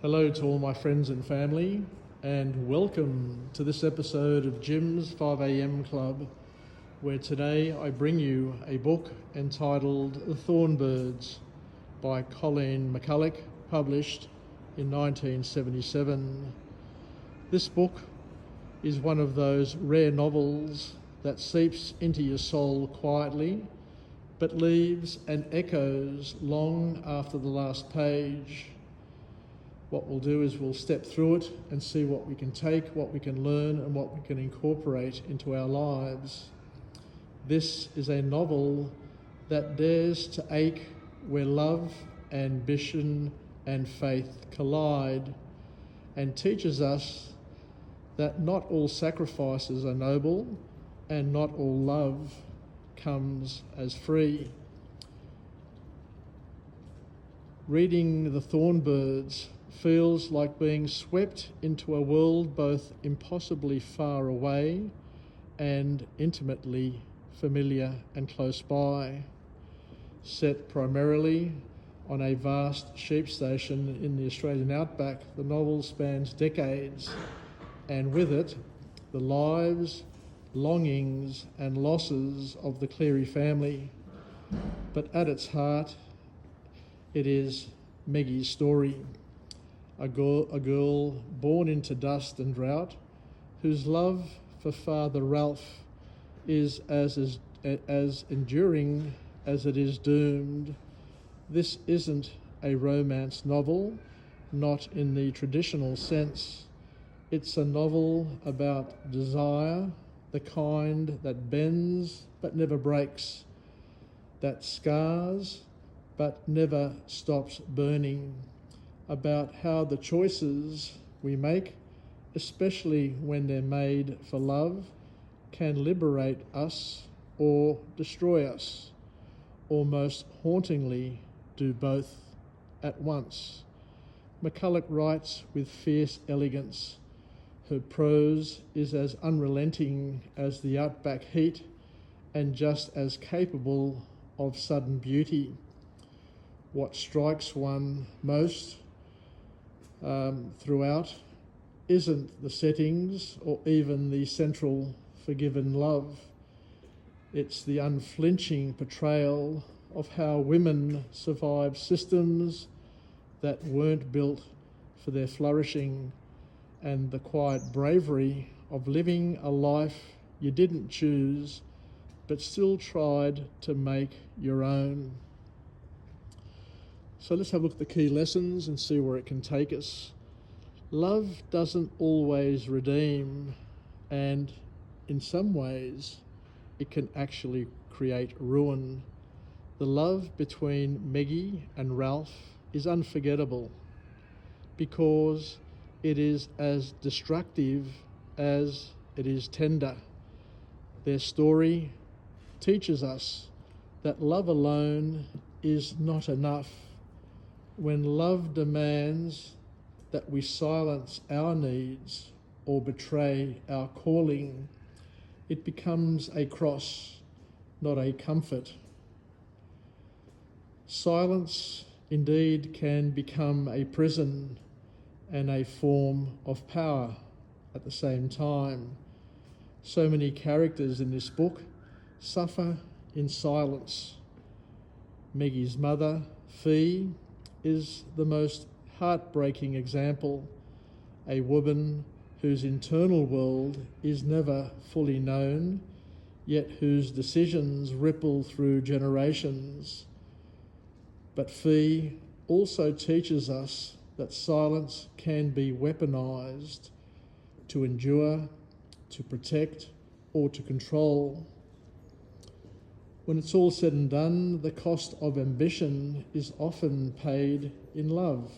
Hello to all my friends and family, and welcome to this episode of Jim's 5am Club, where today I bring you a book entitled The Thorn by Colleen McCullough, published in 1977. This book is one of those rare novels that seeps into your soul quietly, but leaves and echoes long after the last page. What we'll do is we'll step through it and see what we can take, what we can learn, and what we can incorporate into our lives. This is a novel that dares to ache where love, ambition, and faith collide, and teaches us that not all sacrifices are noble and not all love comes as free. Reading The Thorn feels like being swept into a world both impossibly far away and intimately familiar and close by. Set primarily on a vast sheep station in the Australian outback, the novel spans decades, and with it, the lives, longings and losses of the Cleary family. But at its heart, it is Maggie's story. A girl born into dust and drought, whose love for Father Ralph is as enduring as it is doomed. This isn't a romance novel, not in the traditional sense. It's a novel about desire, the kind that bends but never breaks, that scars but never stops burning, about how the choices we make, especially when they're made for love, can liberate us or destroy us, or most hauntingly do both at once. McCullough writes with fierce elegance. Her prose is as unrelenting as the outback heat and just as capable of sudden beauty. What strikes one most throughout isn't the settings or even the central forgiven love. It's the unflinching portrayal of how women survive systems that weren't built for their flourishing, and the quiet bravery of living a life you didn't choose but still tried to make your own. So let's have a look at the key lessons and see where it can take us. Love doesn't always redeem, and in some ways it can actually create ruin. The love between Maggie and Ralph is unforgettable because it is as destructive as it is tender. Their story teaches us that love alone is not enough. When love demands that we silence our needs or betray our calling, it becomes a cross, not a comfort. Silence indeed can become a prison and a form of power at the same time. So many characters in this book suffer in silence. Maggie's mother, Fee, is the most heartbreaking example, a woman whose internal world is never fully known, yet whose decisions ripple through generations. But Fee also teaches us that silence can be weaponized to endure, to protect, or to control. When it's all said and done, the cost of ambition is often paid in love.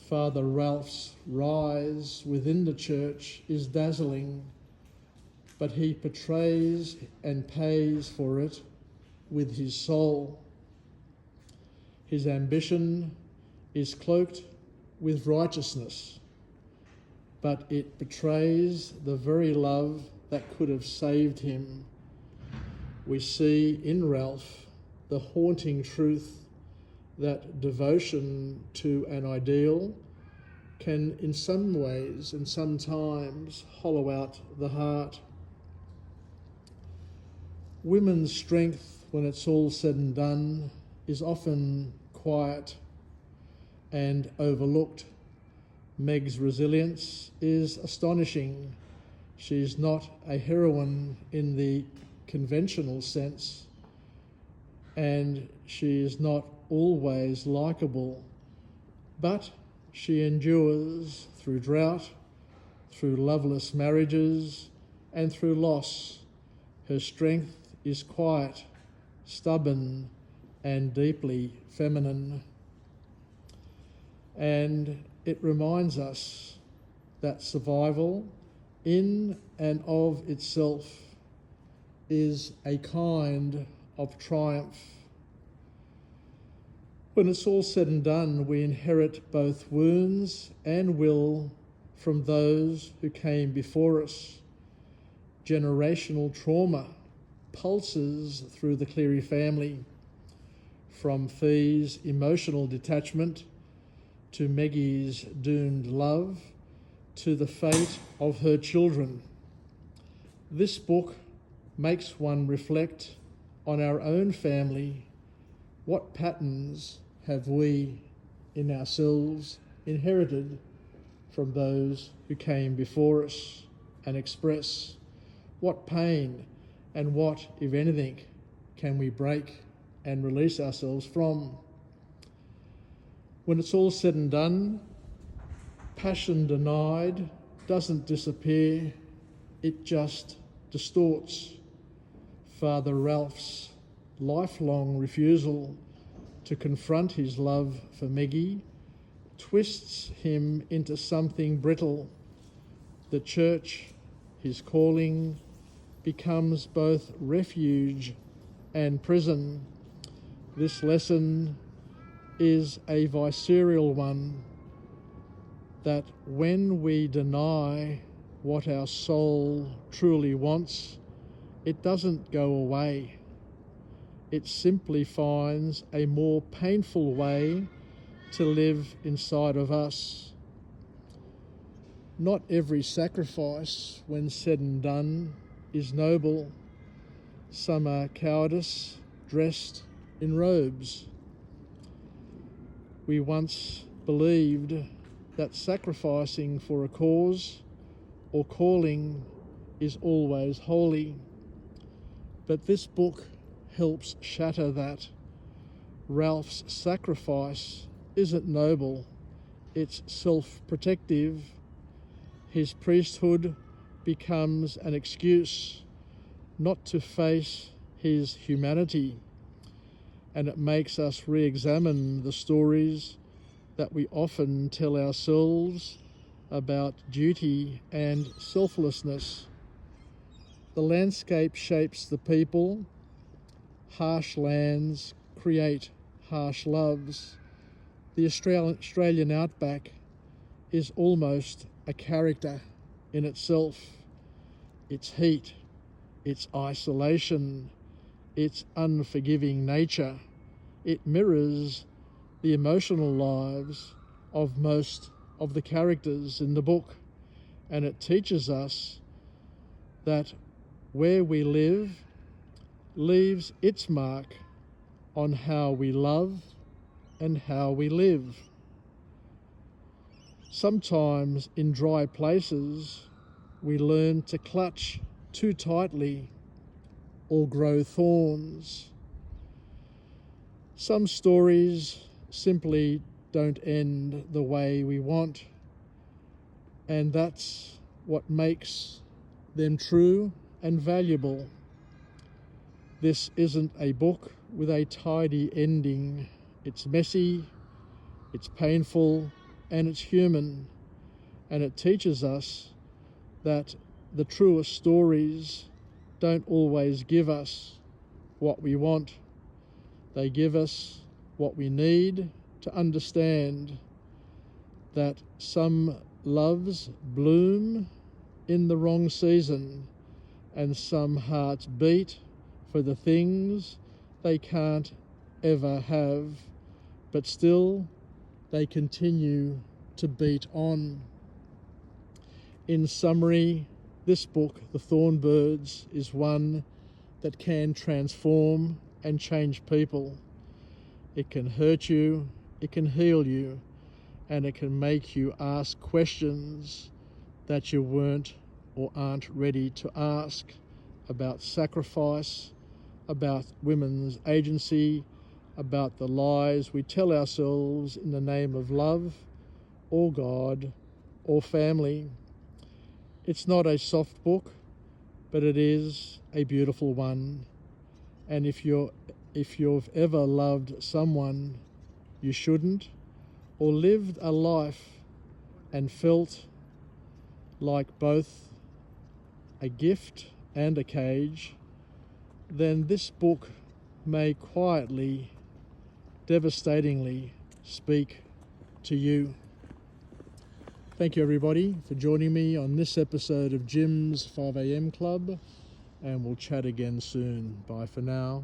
Father Ralph's rise within the church is dazzling, but he portrays and pays for it with his soul. His ambition is cloaked with righteousness, but it betrays the very love that could have saved him. We see in Ralph the haunting truth that devotion to an ideal can in some ways and sometimes hollow out the heart. Women's strength, when it's all said and done, is often quiet and overlooked. Meg's resilience is astonishing. She's not a heroine in the conventional sense, and she is not always likeable, but she endures through drought, through loveless marriages, and through loss. Her strength is quiet, stubborn, and deeply feminine. And it reminds us that survival in and of itself is a kind of triumph. When it's all said and done, we inherit both wounds and will from those who came before us. Generational trauma pulses through the Cleary family, from Fee's emotional detachment to Maggie's doomed love to the fate of her children. This book makes one reflect on our own family. What patterns have we in ourselves inherited from those who came before us, and express what pain and what, if anything, can we break and release ourselves from? When it's all said and done, passion denied doesn't disappear, it just distorts. Father Ralph's lifelong refusal to confront his love for Maggie twists him into something brittle. The church, his calling, becomes both refuge and prison. This lesson is a visceral one, that when we deny what our soul truly wants, it doesn't go away. It simply finds a more painful way to live inside of us. Not every sacrifice, when said and done, is noble. Some are cowardice dressed in robes. We once believed that sacrificing for a cause or calling is always holy. But this book helps shatter that. Ralph's sacrifice isn't noble, it's self-protective. His priesthood becomes an excuse not to face his humanity, and it makes us re-examine the stories that we often tell ourselves about duty and selflessness. The landscape shapes the people. Harsh lands create harsh loves. The Australian outback is almost a character in itself. Its heat, its isolation, its unforgiving nature. It mirrors the emotional lives of most of the characters in the book, and it teaches us that where we live leaves its mark on how we love and how we live. Sometimes in dry places we learn to clutch too tightly or grow thorns. Some stories simply don't end the way we want, and that's what makes them true and valuable. This isn't a book with a tidy ending. It's messy, it's painful, and it's human, and it teaches us that the truest stories don't always give us what we want. They give us what we need to understand that some loves bloom in the wrong season, and some hearts beat for the things they can't ever have, but still they continue to beat on. In summary, this book, The Thorn Birds, is one that can transform and change people. It can hurt you, it can heal you, and it can make you ask questions that you weren't or aren't ready to ask about sacrifice, about women's agency, about the lies we tell ourselves in the name of love, or God, or family. It's not a soft book, but it is a beautiful one. And if you've ever loved someone you shouldn't, or lived a life and felt like both a gift and a cage, then this book may quietly, devastatingly speak to you. Thank you everybody for joining me on this episode of Jim's 5am Club, and we'll chat again soon. Bye for now.